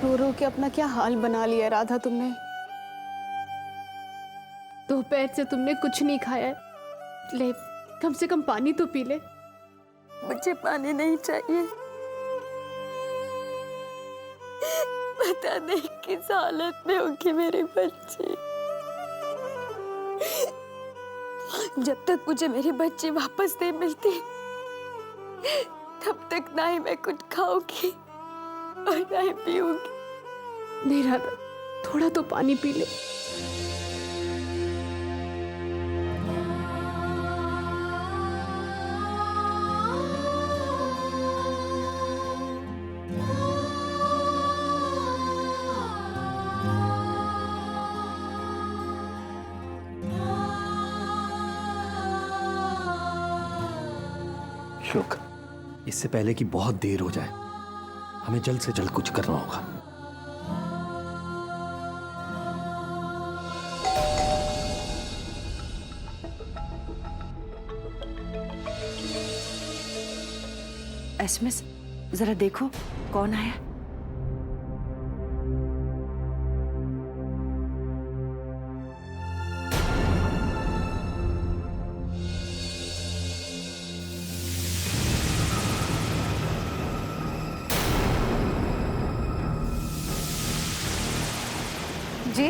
रो रो के अपना क्या हाल बना लिया राधा तुमने। दोपहर से तुमने कुछ नहीं खाया है। ले, कम से कम पानी तो पी ले। मुझे पानी नहीं चाहिए। पता नहीं किस हालत में होगी मेरी बच्ची। जब तक मुझे मेरी बच्ची वापस नहीं मिलती तब तक ना ही मैं कुछ खाऊंगी और ना ही पीऊंगी। नहीं राधा, थोड़ा तो पानी पी ले। श्लोक, इससे पहले कि बहुत देर हो जाए, हमें जल्द से जल्द कुछ करना होगा। एसएमएस जरा देखो कौन आया। जी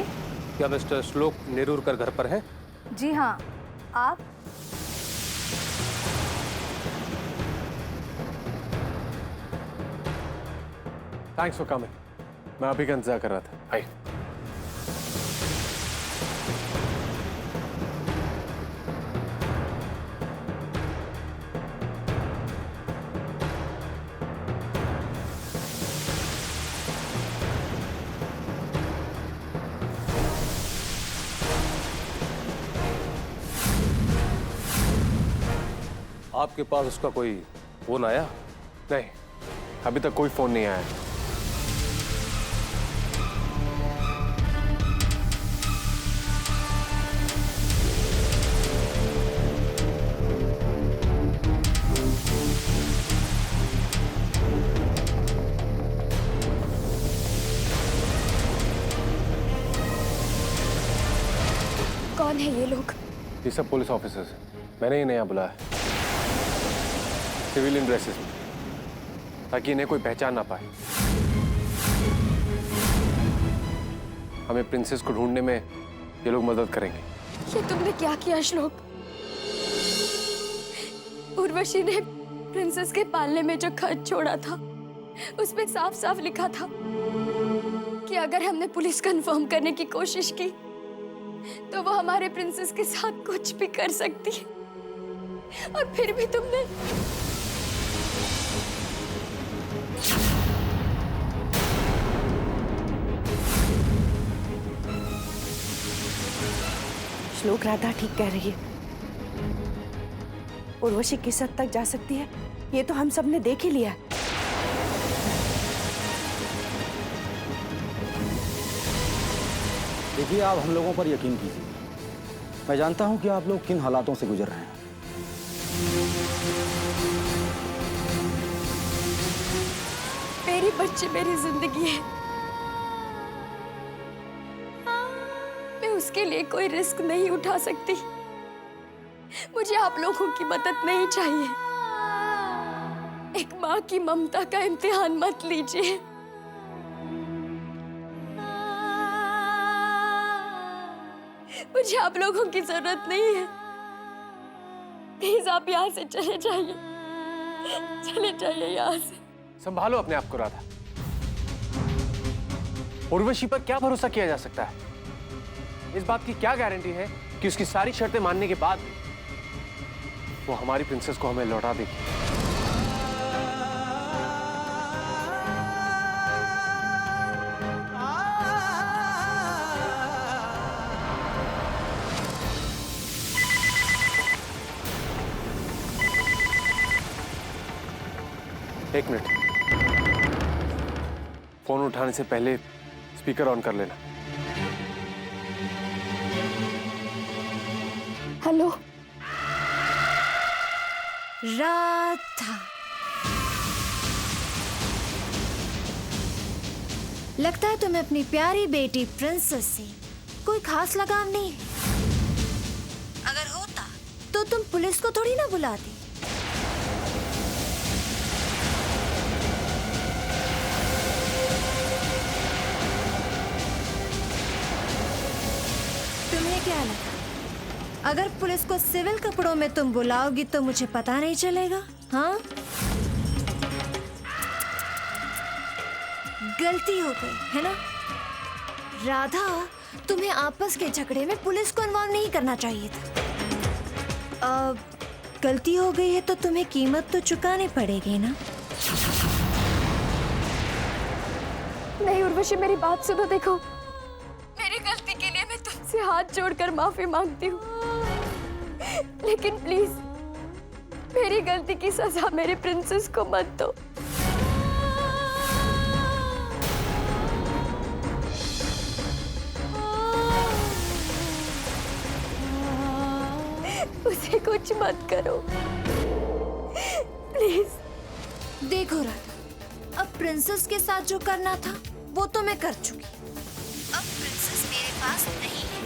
क्या मिस्टर श्लोक नेरूरकर घर पर हैं? जी हाँ, आप? Thanks for coming. मैं अभी का इंतजार कर रहा था। आइए। आपके पास उसका कोई फोन आया? नहीं, अभी तक कोई फोन नहीं आया। कौन है ये लोग? ये सब पुलिस ऑफिसर्स हैं। मैंने ही नया बुलाया है, सिविलियन ड्रेसेस में, ताकि इन्हें कोई पहचान ना पाए। हमें प्रिंसेस को ढूंढने में ये लोग मदद करेंगे। ये तुमने क्या किया श्लोक? उर्वशी ने प्रिंसेस के पालने में जो खत छोड़ा था उसमें साफ साफ लिखा था कि अगर हमने पुलिस कंफर्म करने की कोशिश की तो वो हमारे प्रिंसेस के साथ कुछ भी कर सकती है, और फिर भी तुमने श्लोक, राधा ठीक कह रही है। उर्वशी किस हद तक जा सकती है ये तो हम सब ने देख ही लिया। देखिए, आप हम लोगों पर यकीन कीजिए। मैं जानता हूं कि आप लोग किन हालातों से गुजर रहे हैं। मेरी बच्ची मेरी जिंदगी है। मैं उसके लिए कोई रिस्क नहीं उठा सकती। मुझे आप लोगों की मदद नहीं चाहिए। एक माँ की ममता का इम्तिहान मत लीजिए। मुझे आप लोगों की जरूरत नहीं है। प्लीज आप यहाँ से चले जाइए, चले जाइए यहाँ से। संभालो अपने आप को राधा। उर्वशी पर क्या भरोसा किया जा सकता है? इस बात की क्या गारंटी है कि उसकी सारी शर्तें मानने के बाद वो हमारी प्रिंसेस को हमें लौटा देगी? एक मिनट, फोन उठाने से पहले स्पीकर ऑन कर लेना। हेलो राधा, लगता है तुम्हें अपनी प्यारी बेटी प्रिंसेस से कोई खास लगाव नहीं है। अगर होता तो तुम पुलिस को थोड़ी ना बुलाती। तुम्हें क्या लगा अगर पुलिस को सिविल कपड़ों में तुम बुलाओगी तो मुझे पता नहीं चलेगा? हाँ, गलती हो गई है ना राधा। तुम्हें आपस के झगड़े में पुलिस को इन्वॉल्व नहीं करना चाहिए था। अब गलती हो गई है तो तुम्हें कीमत तो चुकानी पड़ेगी ना। नहीं उर्वशी, मेरी बात सुनो। देखो, मेरी गलती के लिए मैं तुमसे हाथ जोड़कर माफी मांगती हूँ, लेकिन प्लीज मेरी गलती की सजा मेरी प्रिंसेस को मत दो। उसे कुछ मत करो प्लीज। देखो राधा, अब प्रिंसेस के साथ जो करना था वो तो मैं कर चुकी। अब प्रिंसेस मेरे पास नहीं है।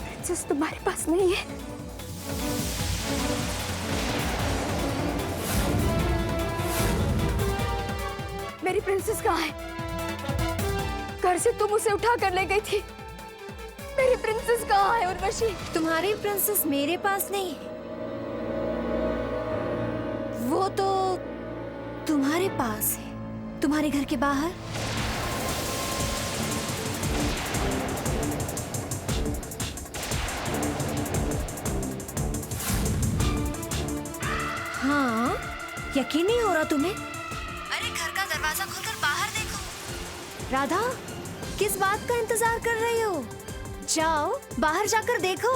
प्रिंसेस तुम्हारे पास नहीं है? मेरी प्रिंसेस कहाँ है? घर से तुम उसे उठा कर ले गई थी। मेरी प्रिंसेस कहाँ है उर्वशी? तुम्हारी प्रिंसेस मेरे पास नहीं है, वो तो तुम्हारे पास है, तुम्हारे घर के बाहर। हाँ, यकीन नहीं हो रहा तुम्हें? अरे घर का दरवाजा खोलकर बाहर देखो। राधा, किस बात का इंतजार कर रही हो? जाओ बाहर जाकर देखो।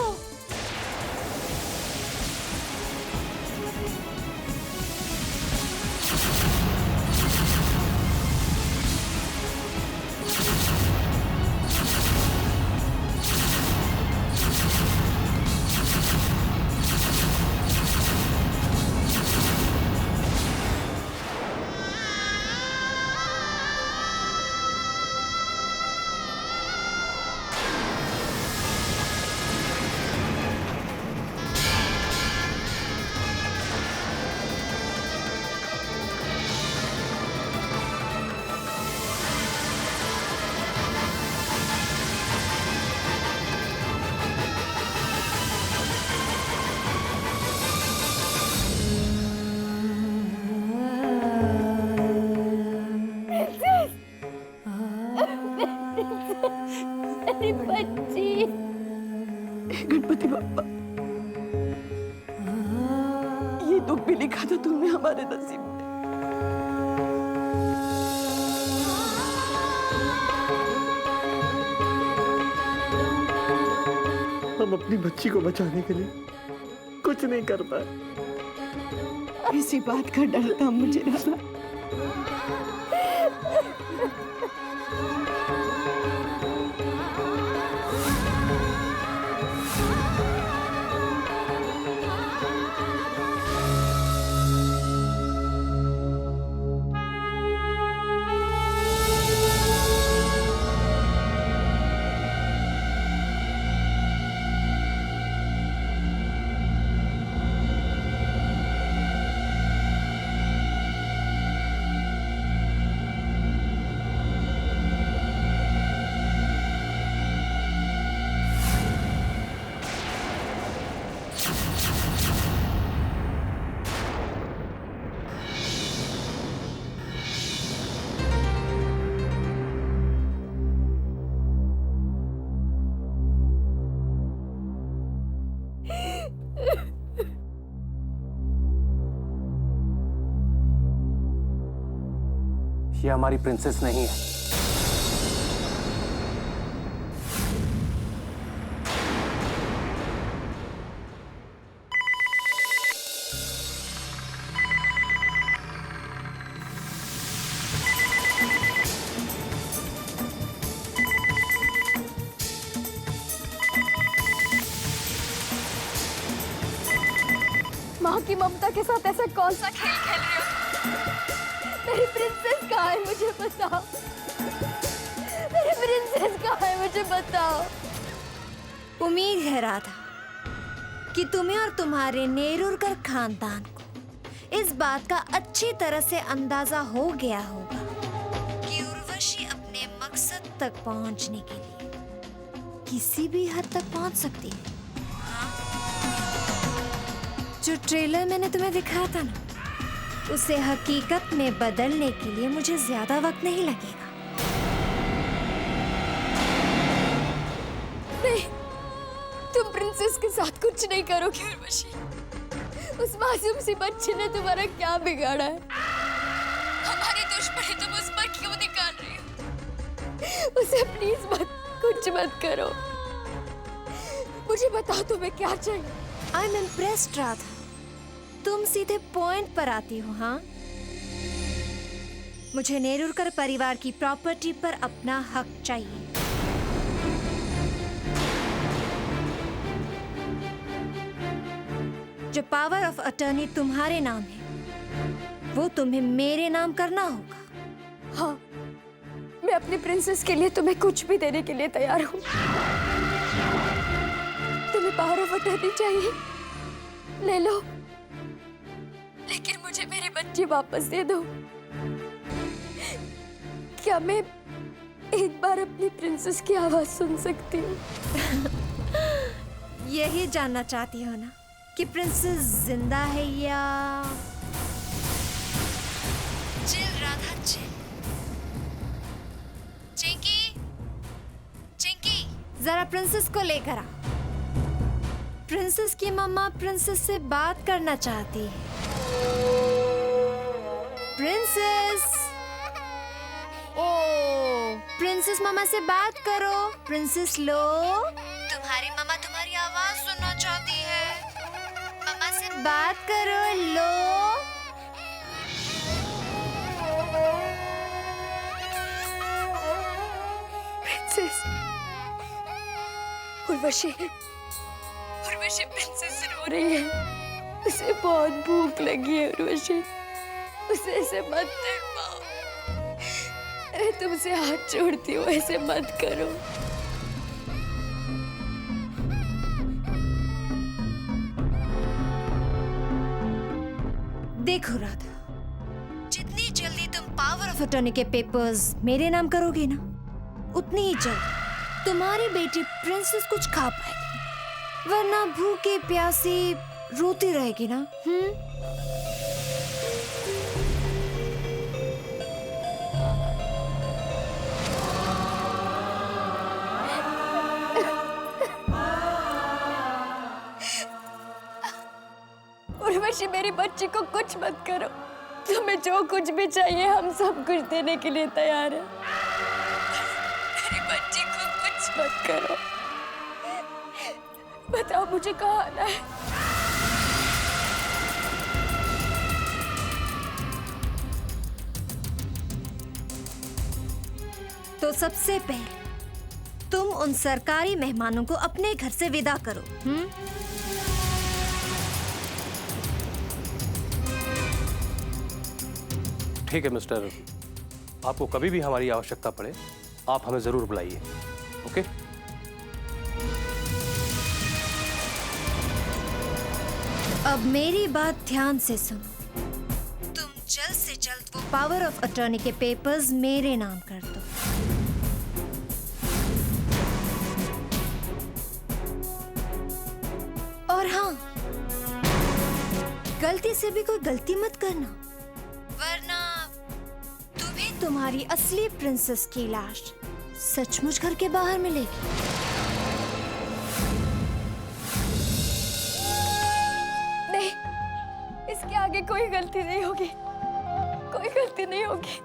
मेरी बच्ची। गणपति बाप्पा, ये दुख भी लिखा था तुमने हमारे नसीब में। हम अपनी बच्ची को बचाने के लिए कुछ नहीं कर पाए। इसी बात का डर था मुझे राधा। ये हमारी प्रिंसेस नहीं है। माँ की ममता के साथ ऐसा कौन सा खेल खेल रहे हो? मेरी प्रिंसेस कहाँ है मुझे बताओ। मेरी प्रिंसेस कहाँ है मुझे बताओ। उम्मीद है राधा कि तुम्हें और तुम्हारे नेरुरकर खानदान को इस बात का अच्छी तरह से अंदाजा हो गया होगा कि उर्वशी अपने मकसद तक पहुंचने के लिए किसी भी हद तक पहुंच सकती है। जो ट्रेलर मैंने तुम्हें दिखाया था ना, उसे हकीकत में बदलने के लिए मुझे ज्यादा वक्त नहीं लगेगा। नहीं, तुम प्रिंसेस के साथ कुछ नहीं करोगी उर्वशी। उस मासूम सी बच्ची ने तुम्हारा क्या बिगाड़ा है? हमारी दुश्मनी तुम उस पर क्यों निकाल रही हो? उसे प्लीज मत, कुछ मत करो। मुझे बताओ तुम्हें क्या चाहिए? आई एम इम्प्रेस्ड राधा, तुम सीधे पॉइंट पर आती हो। हाँ, मुझे नेरुरकर परिवार की प्रॉपर्टी पर अपना हक चाहिए। जो पावर ऑफ अटर्नी तुम्हारे नाम है, वो तुम्हें मेरे नाम करना होगा। हाँ, मैं अपनी प्रिंसेस के लिए तुम्हें कुछ भी देने के लिए तैयार हूँ। तुम्हें पावर ऑफ अटर्नी चाहिए, ले लो, लेकिन मुझे मेरी बच्ची वापस दे दो। क्या मैं एक बार अपनी प्रिंसेस की आवाज सुन सकती हूँ? यही जानना चाहती हो ना कि प्रिंसेस जिंदा है या? Chill Radha chill. चिंकी, चिंकी, जरा प्रिंसेस को लेकर आ। प्रिंसेस की मम्मा प्रिंसेस से बात करना चाहती है। प्रिंसेस, ओ प्रिंसेस मम्मा से बात करो। प्रिंसेस लो, तुम्हारी मम्मा तुम्हारी आवाज सुनना चाहती है। मम्मा से बात करो, लो। प्रिंसेस, उर्वशी, उर्वशी प्रिंसेस रो रही है। उसे बहुत भूख लगी है उर्वशी, उसे ऐसे मत तड़पाओ। अरे तुमसे हाथ जोड़ती हूँ, ऐसे मत करो। देखो राधा, जितनी जल्दी तुम पावर ऑफ अटर्नी के पेपर्स मेरे नाम करोगे ना, उतनी ही जल्दी तुम्हारी बेटी प्रिंसेस कुछ खा पाएगी, वरना भूखे प्यासी रोती रहेगी ना। उर्वशी, मेरी बच्ची को कुछ मत करो। तुम्हें जो कुछ भी चाहिए हम सब कुछ देने के लिए तैयार हैं। मेरी बच्ची को कुछ मत करो। बताओ मुझे कहाँ आना है? तो सबसे पहले तुम उन सरकारी मेहमानों को अपने घर से विदा करो। ठीक है मिस्टर, आपको कभी भी हमारी आवश्यकता पड़े आप हमें जरूर बुलाइए। ओके? अब मेरी बात ध्यान से सुनो। तुम जल्द से जल्द वो पावर ऑफ अटर्नी के पेपर्स मेरे नाम कर दो। और हाँ, गलती से भी कोई गलती मत करना, वरना तुम्हें तुम्हारी असली प्रिंसेस की लाश सचमुच घर के बाहर मिलेगी। नहीं, इसके आगे कोई गलती नहीं होगी, कोई गलती नहीं होगी।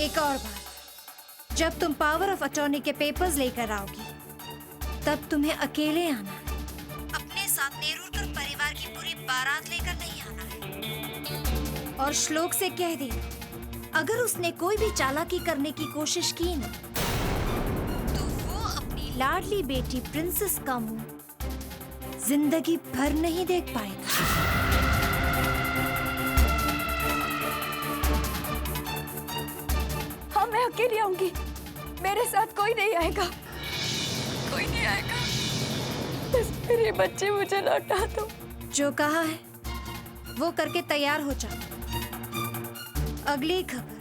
एक और बात, जब तुम पावर ऑफ अटॉर्नी के पेपर्स लेकर आओगी, तब तुम्हें अकेले आना है। अपने साथ नेरुरकर परिवार की पूरी बारात लेकर नहीं आना है। और श्लोक से कह दे, अगर उसने कोई भी चालाकी करने की कोशिश की ना, तो वो अपनी लाडली बेटी प्रिंसेस का मुंह जिंदगी भर नहीं देख पाएगा। हाँ, मैं अकेली आऊंगी, मेरे साथ कोई नहीं आएगा, कोई नहीं आएगा। बस मेरे बच्चे मुझे लौटा दो। जो कहा है वो करके तैयार हो जा। अगली खबर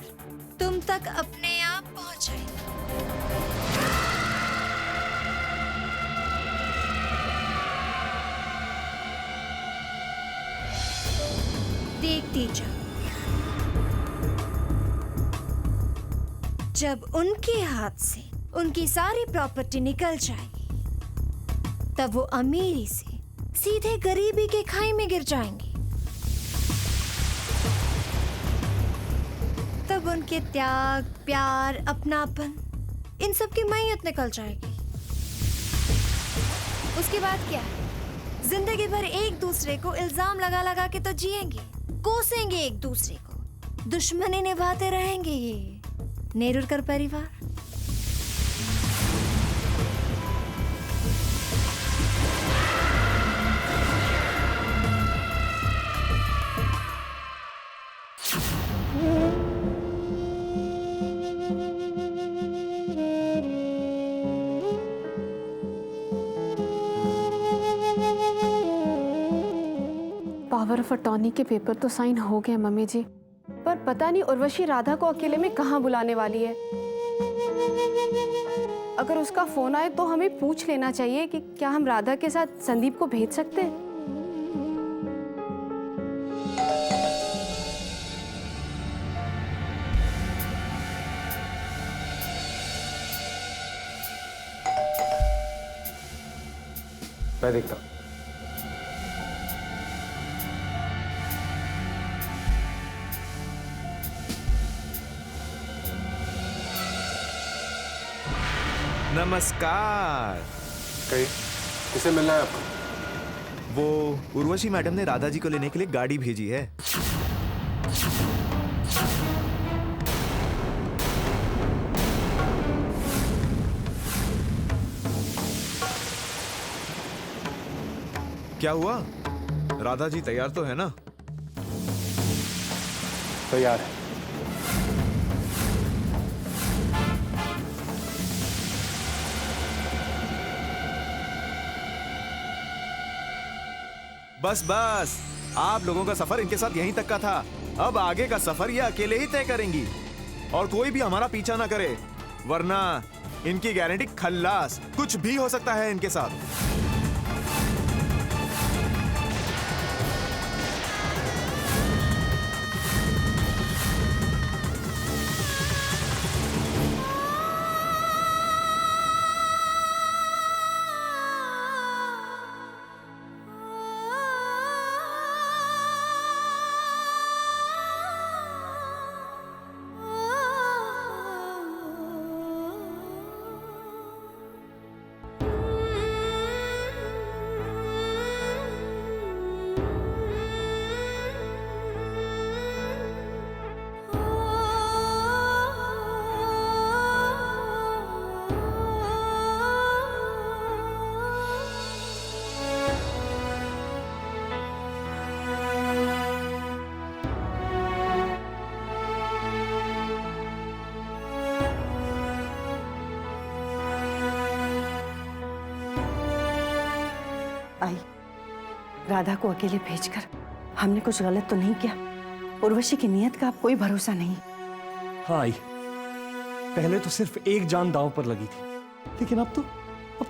तुम तक अपने आप पहुंच जाएगी। देखती जा, जब उनके हाथ से उनकी सारी प्रॉपर्टी निकल जाएगी, तब वो अमीरी से सीधे गरीबी के खाई में गिर जाएंगे। तब उनके त्याग, प्यार, अपनापन, इन सब की मैयत निकल जाएगी। उसके बाद क्या है? जिंदगी भर एक दूसरे को इल्जाम लगा लगा के तो जिएंगे, कोसेंगे एक दूसरे को, दुश्मनी निभाते रहेंगे ये नेरुरकर परिवार। पावर ऑफ अटॉर्नी के पेपर तो साइन हो गए मम्मी जी, पर पता नहीं उर्वशी राधा को अकेले में कहाँ बुलाने वाली है। अगर उसका फोन आए तो हमें पूछ लेना चाहिए कि क्या हम राधा के साथ संदीप को भेज सकते हैं। मैं देखता हूं। नमस्कार। कहीं किसे मिलना है आपको? वो उर्वशी मैडम ने राधा जी को लेने के लिए गाड़ी भेजी है। क्या हुआ? राधा जी तैयार तो है ना? तैयार है। बस बस, आप लोगों का सफर इनके साथ यहीं तक का था। अब आगे का सफर ये अकेले ही तय करेंगी और कोई भी हमारा पीछा ना करे, वरना इनकी गारंटी खल्लास। कुछ भी हो सकता है इनके साथ। आई, राधा को अकेले भेजकर हमने कुछ गलत तो नहीं किया? उर्वशी की नीयत का अब कोई भरोसा नहीं। हाँ आई, पहले तो सिर्फ एक जान दांव पर लगी थी, लेकिन अब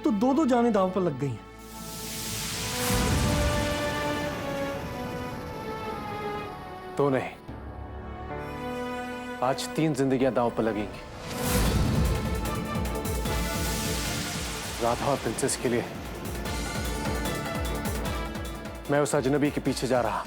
तो दो जानें दांव पर लग गई हैं। तो नहीं, आज 3 जिंदगियां दांव पर लगेंगी। राधा और प्रिंसेस के लिए मैं उस अजनबी के पीछे जा रहा।